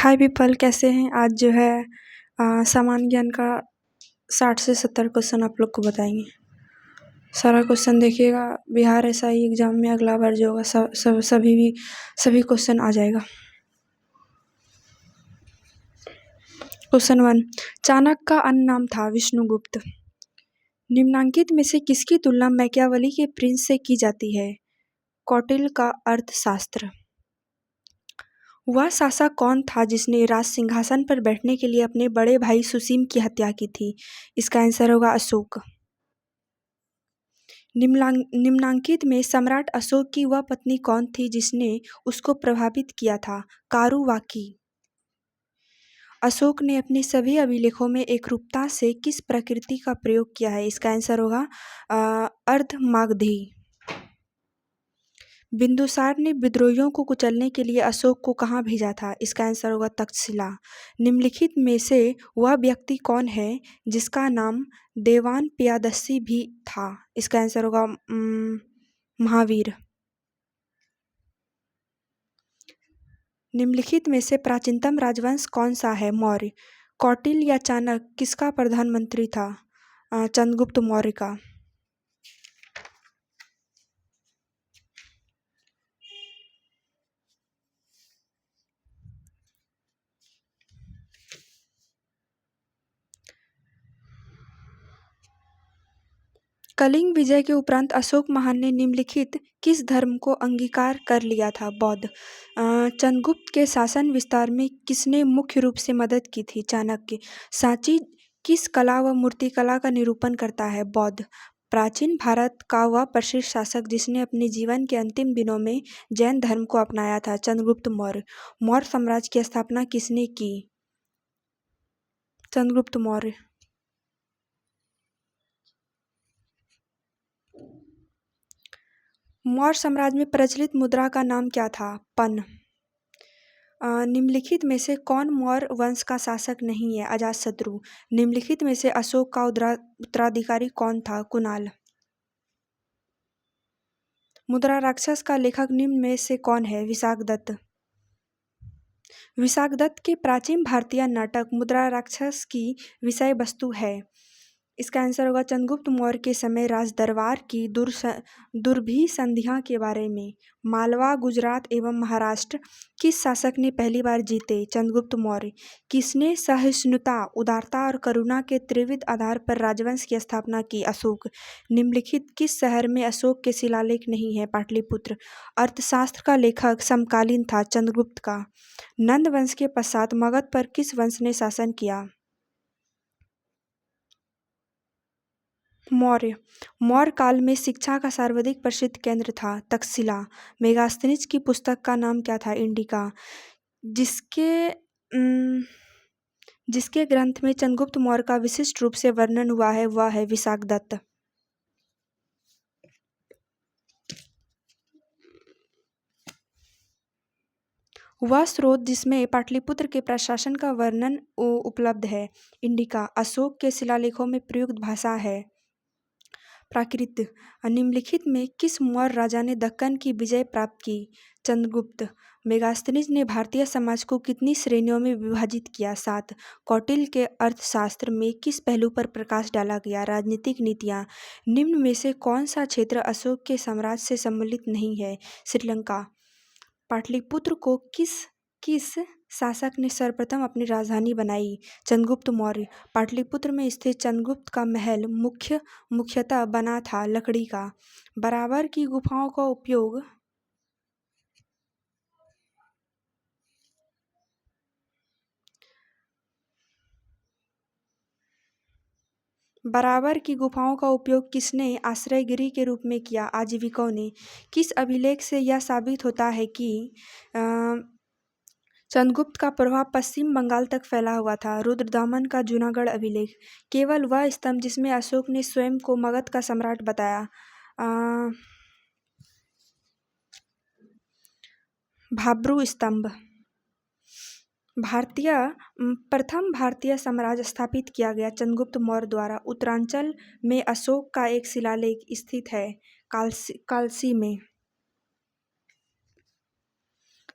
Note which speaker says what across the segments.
Speaker 1: हाय people, कैसे हैं? आज जो है सामान्य ज्ञान का 60 से 70 क्वेश्चन आप लोग को बताएंगे। सारा क्वेश्चन देखिएगा। बिहार एसआई एग्जाम में अगला बार जो होगा सभी क्वेश्चन आ जाएगा। क्वेश्चन 1, चाणक्य का अन्य नाम था विष्णुगुप्त। निम्नांकित में से किसकी तुलना मैकियावेली के प्रिंस से की जाती है? कौटिल्य का अर्थशास्त्र। वह शासक कौन था जिसने राज सिंहासन पर बैठने के लिए अपने बड़े भाई सुसीम की हत्या की थी? इसका आंसर होगा अशोक। निम्नांकित में सम्राट अशोक की वह पत्नी कौन थी जिसने उसको प्रभावित किया था? कारुवाकी। अशोक ने अपने सभी अभिलेखों में एकरूपता से किस प्रकृति का प्रयोग किया है? इसका आंसर होगा अर्धमागधी। बिंदुसार ने विद्रोहियों को कुचलने के लिए अशोक को कहाँ भेजा था? इसका आंसर होगा तक्षशिला। निम्नलिखित में से वह व्यक्ति कौन है जिसका नाम देवान प्रियदर्शी भी था? इसका आंसर होगा महावीर। निम्नलिखित में से प्राचीनतम राजवंश कौन सा है? मौर्य। कौटिल्य या चाणक्य किसका प्रधानमंत्री था? चंद्रगुप्त मौर्य का। कलिंग विजय के उपरांत अशोक महान ने निम्नलिखित किस धर्म को अंगीकार कर लिया था? बौद्ध। चंद्रगुप्त के शासन विस्तार में किसने मुख्य रूप से मदद की थी? चाणक्य। सांची किस कला व मूर्तिकला का निरूपण करता है? बौद्ध। प्राचीन भारत का वह प्रसिद्ध शासक जिसने अपने जीवन के अंतिम दिनों में जैन धर्म को अपनाया था? चंद्रगुप्त मौर्य। मौर्य साम्राज्य की स्थापना किसने की? चंद्रगुप्त मौर्य। मौर्य साम्राज्य में प्रचलित मुद्रा का नाम क्या था? पन। निम्नलिखित में से कौन मौर्य वंश का शासक नहीं है? अजातशत्रु। निम्नलिखित में से अशोक का उत्तराधिकारी कौन था? कुणाल। मुद्रा राक्षस का लेखक निम्न में से कौन है? विशाखदत्त। विशाखदत्त के प्राचीन भारतीय नाटक मुद्रा राक्षस की विषय वस्तु है? इसका आंसर होगा चंद्रगुप्त मौर्य के समय राजदरबार की दुर्भिसंधियां के बारे में। मालवा, गुजरात एवं महाराष्ट्र किस शासक ने पहली बार जीते? चंद्रगुप्त मौर्य। किसने सहिष्णुता, उदारता और करुणा के त्रिविध आधार पर राजवंश की स्थापना की? अशोक। निम्नलिखित किस शहर में अशोक के शिलालेख नहीं है? पाटलिपुत्र। अर्थशास्त्र का लेखक समकालीन था? चंद्रगुप्त का। नंद वंश के पश्चात मगध पर किस वंश ने शासन किया? मौर्य। मौर्य काल में शिक्षा का सर्वाधिक प्रसिद्ध केंद्र था? तक्षशिला। मेगास्थनीज की पुस्तक का नाम क्या था? इंडिका। जिसके ग्रंथ में चंद्रगुप्त मौर्य का विशिष्ट रूप से वर्णन हुआ है वह है विशाखदत्त। वह स्रोत जिसमें पाटलिपुत्र के प्रशासन का वर्णन उपलब्ध है? इंडिका। अशोक के शिलालेखों में प्रयुक्त भाषा है प्राकृत। निम्नलिखित में किस मौर्य राजा ने दक्कन की विजय प्राप्त की? चंद्रगुप्त। मेगास्थनीज ने भारतीय समाज को कितनी श्रेणियों में विभाजित किया? 7। कौटिल्य के अर्थशास्त्र में किस पहलू पर प्रकाश डाला गया? राजनीतिक नीतियाँ। निम्न में से कौन सा क्षेत्र अशोक के साम्राज्य से सम्मिलित नहीं है? श्रीलंका। पाटलिपुत्र को किस शासक ने सर्वप्रथम अपनी राजधानी बनाई? चंद्रगुप्त मौर्य। पाटलिपुत्र में स्थित चंद्रगुप्त का महल मुख्यतः बना था लकड़ी का। बराबर की गुफाओं का उपयोग किसने आश्रयगिरी के रूप में किया? आजीविकों ने। किस अभिलेख से यह साबित होता है कि चंद्रगुप्त का प्रभाव पश्चिम बंगाल तक फैला हुआ था? रुद्रदामन का जूनागढ़ अभिलेख। केवल वह स्तंभ जिसमें अशोक ने स्वयं को मगध का सम्राट बताया? भाब्रू स्तंभ। प्रथम भारतीय साम्राज्य स्थापित किया गया चंद्रगुप्त मौर्य द्वारा। उत्तरांचल में अशोक का एक शिलालेख स्थित है कालसी में।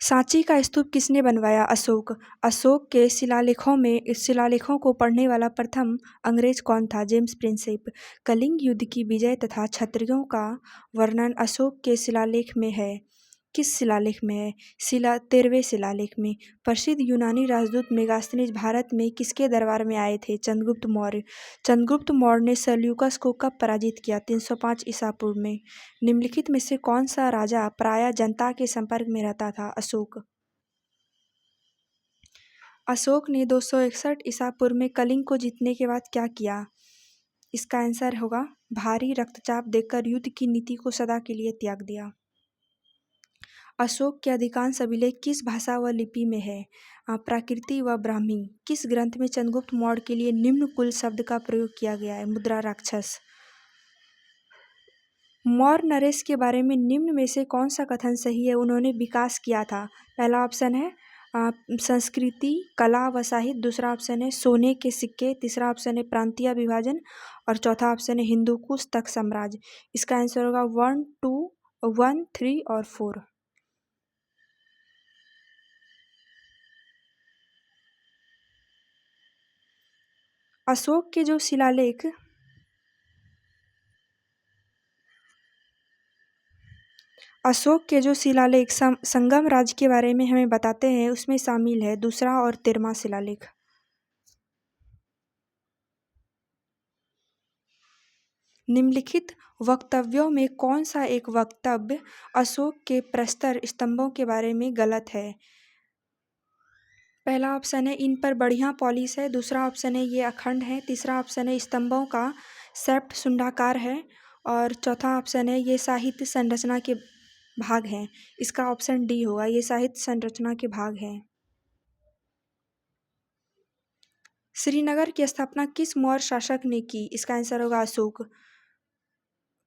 Speaker 1: सांची का स्तूप किसने बनवाया? अशोक। अशोक के शिलालेखों को पढ़ने वाला प्रथम अंग्रेज कौन था? James Prinsep. कलिंग युद्ध की विजय तथा क्षत्रियों का वर्णन अशोक के शिलालेख में है। किस शिलालेख में है? 13वें शिलालेख में। प्रसिद्ध यूनानी राजदूत मेगास्थनीज भारत में किसके दरबार में आए थे? चंद्रगुप्त मौर्य। चंद्रगुप्त मौर्य ने सेल्यूकस को कब पराजित किया? 305 ईसा पूर्व में। निम्नलिखित में से कौन सा राजा प्रायः जनता के संपर्क में रहता था? अशोक। अशोक ने 261 ईसा पूर्व में कलिंग को जीतने के बाद क्या किया? इसका आंसर होगा भारी रक्तचाप देकर युद्ध की नीति को सदा के लिए त्याग दिया। अशोक के अधिकांश अभिलेख किस भाषा व लिपि में है? प्राकृति व ब्राह्मी। किस ग्रंथ में चंद्रगुप्त मौर्य के लिए निम्न कुल शब्द का प्रयोग किया गया है? मुद्रा राक्षस। मौर्य नरेश के बारे में निम्न में से कौन सा कथन सही है? उन्होंने विकास किया था। पहला ऑप्शन है संस्कृति, कला व साहित्य। दूसरा ऑप्शन है सोने के सिक्के। तीसरा ऑप्शन है प्रांतीय विभाजन और चौथा ऑप्शन है हिंदू कुश तक साम्राज्य। इसका आंसर होगा 1, 2, 1, 3 और 4। अशोक के जो शिलालेख संगम राज्य के बारे में हमें बताते हैं उसमें शामिल है दूसरा और 13वां शिलालेख। निम्नलिखित वक्तव्यों में कौन सा एक वक्तव्य अशोक के प्रस्तर स्तंभों के बारे में गलत है? पहला ऑप्शन है इन पर बढ़िया पॉलिश है। दूसरा ऑप्शन है ये अखंड है। तीसरा ऑप्शन है स्तंभों का सेप्ट शुंडाकार है और चौथा ऑप्शन है ये साहित्य संरचना के भाग हैं। इसका ऑप्शन डी होगा, ये साहित्य संरचना के भाग हैं। श्रीनगर की स्थापना किस मौर्य शासक ने की? इसका आंसर होगा अशोक।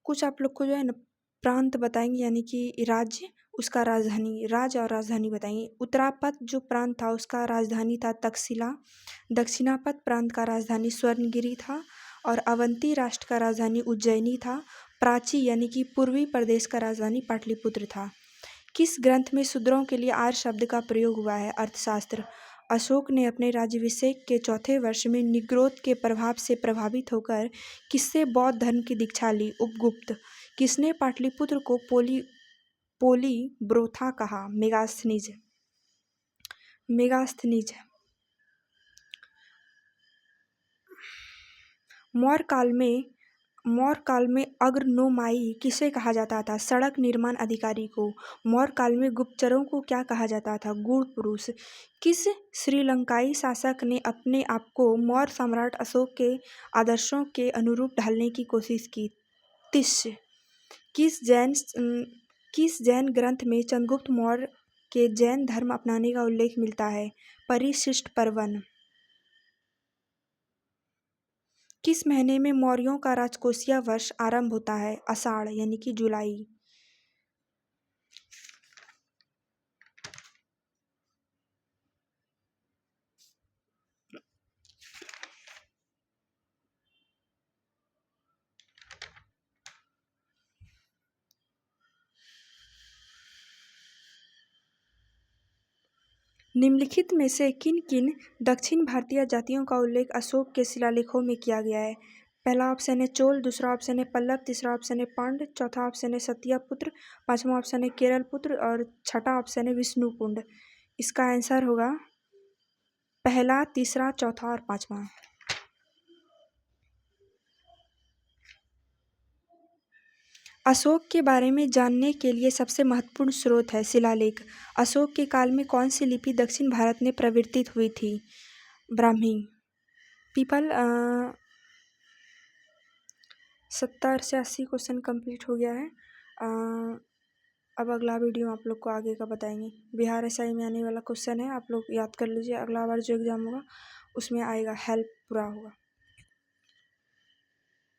Speaker 1: कुछ आप लोग को जो है ना प्रांत बताएंगे, यानी कि राज्य, उसका राजधानी, राज्य और राजधानी बताएंगे। उत्तरापथ जो प्रांत था उसका राजधानी था तक्षशिला। दक्षिणापथ प्रांत का राजधानी स्वर्णगिरी था और अवंती राष्ट्र का राजधानी उज्जैनी था। प्राची यानी कि पूर्वी प्रदेश का राजधानी पाटलिपुत्र था। किस ग्रंथ में शूद्रों के लिए आर्य शब्द का प्रयोग हुआ है? अर्थशास्त्र। अशोक ने अपने राज्याभिषेक के चौथे वर्ष में निग्रोध के प्रभाव से प्रभावित होकर किससे बौद्ध धर्म की दीक्षा ली? उपगुप्त। किसने पाटलिपुत्र को पोलीब्रोथा कहा? मेगास्थनीज। मौर्य काल में अग्रनोमाई किसे कहा जाता था? सड़क निर्माण अधिकारी को। मौर्य काल में गुप्तचरों को क्या कहा जाता था? गूढ़ पुरुष। किस श्रीलंकाई शासक ने अपने आप को मौर्य सम्राट अशोक के आदर्शों के अनुरूप ढालने की कोशिश की? तिष्य। किस जैन ग्रंथ में चंद्रगुप्त मौर्य के जैन धर्म अपनाने का उल्लेख मिलता है? परिशिष्ट पर्वन। किस महीने में मौर्यों का राजकोषीय वर्ष आरंभ होता है? आषाढ़ यानी कि जुलाई। निम्नलिखित में से किन किन दक्षिण भारतीय जातियों का उल्लेख अशोक के शिलालेखों में किया गया है? पहला ऑप्शन है चोल। दूसरा ऑप्शन है पल्लव। तीसरा ऑप्शन है पांड्य। चौथा ऑप्शन है सत्यपुत्र। पांचवा ऑप्शन है केरल पुत्र और छठा ऑप्शन है विष्णुकुंड। इसका आंसर होगा पहला, तीसरा, चौथा और पांचवा। अशोक के बारे में जानने के लिए सबसे महत्वपूर्ण स्रोत है शिलालेख। अशोक के काल में कौन सी लिपि दक्षिण भारत में प्रवर्तित हुई थी? ब्राह्मी। पीपल 70 से 80 क्वेश्चन कंप्लीट हो गया है। अब अगला वीडियो आप लोग को आगे का बताएंगे। बिहार एसआई में आने वाला क्वेश्चन है, आप लोग याद कर लीजिए। अगला बार जो एग्ज़ाम होगा उसमें आएगा, हेल्प पूरा होगा।